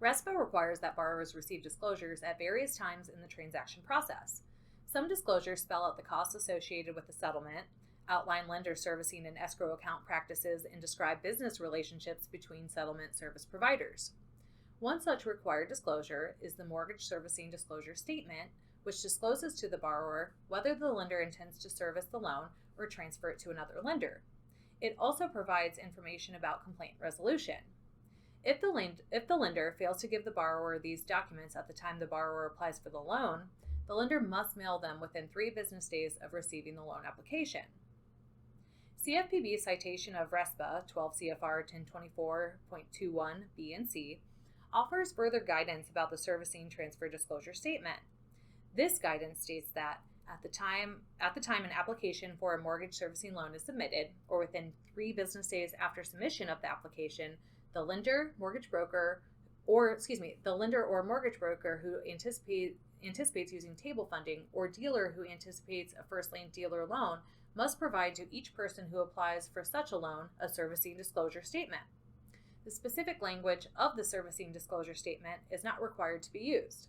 RESPA requires that borrowers receive disclosures at various times in the transaction process. Some disclosures spell out the costs associated with the settlement, outline lender servicing and escrow account practices, and describe business relationships between settlement service providers. One such required disclosure is the mortgage servicing disclosure statement, which discloses to the borrower whether the lender intends to service the loan or transfer it to another lender. It also provides information about complaint resolution. If the lender fails to give the borrower these documents at the time the borrower applies for the loan, the lender must mail them within 3 business days of receiving the loan application. CFPB's citation of RESPA 12 CFR 1024.21 B and C offers further guidance about the servicing transfer disclosure statement. This guidance states that at the time an application for a mortgage servicing loan is submitted, or within 3 business days after submission of the application, the lender, mortgage broker, or mortgage broker who anticipates using table funding, or dealer who anticipates a first lien dealer loan must provide to each person who applies for such a loan a servicing disclosure statement. The specific language of the servicing disclosure statement is not required to be used.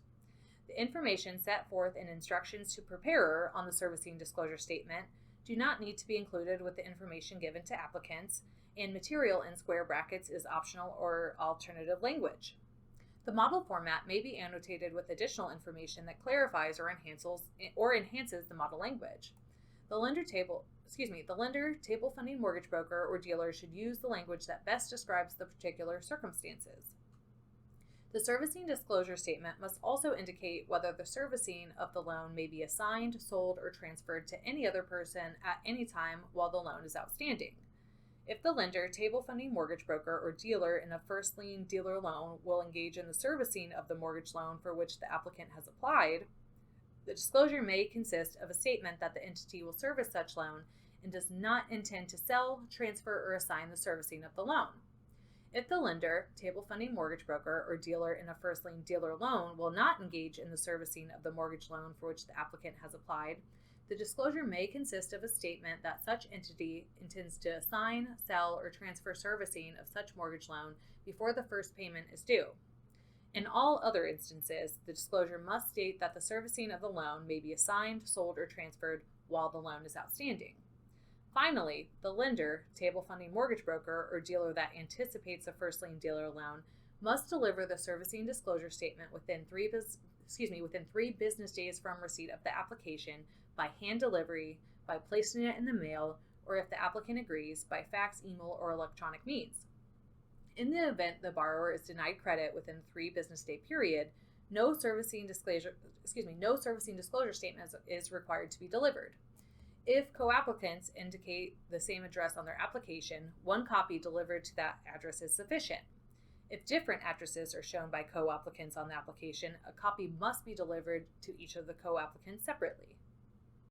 The information set forth in instructions to preparer on the servicing disclosure statement do not need to be included with the information given to applicants, and material in square brackets is optional or alternative language. The model format may be annotated with additional information that clarifies or enhances the model language. The lender, table funding mortgage broker, or dealer should use the language that best describes the particular circumstances. The servicing disclosure statement must also indicate whether the servicing of the loan may be assigned, sold, or transferred to any other person at any time while the loan is outstanding. If the lender, table funding mortgage broker, or dealer in a first lien dealer loan will engage in the servicing of the mortgage loan for which the applicant has applied, the disclosure may consist of a statement that the entity will service such loan and does not intend to sell, transfer, or assign the servicing of the loan. If the lender, table funding mortgage broker, or dealer in a first lien dealer loan will not engage in the servicing of the mortgage loan for which the applicant has applied, the disclosure may consist of a statement that such entity intends to assign, sell, or transfer servicing of such mortgage loan before the first payment is due. In all other instances, the disclosure must state that the servicing of the loan may be assigned, sold, or transferred while the loan is outstanding. Finally, the lender, table funding mortgage broker, or dealer that anticipates a first lien dealer loan must deliver the servicing disclosure statement within 3 business days from receipt of the application by hand delivery, by placing it in the mail, or if the applicant agrees, by fax, email, or electronic means. In the event the borrower is denied credit within a 3 business day period, no servicing disclosure statement is required to be delivered. If co-applicants indicate the same address on their application, 1 copy delivered to that address is sufficient. If different addresses are shown by co-applicants on the application, a copy must be delivered to each of the co-applicants separately.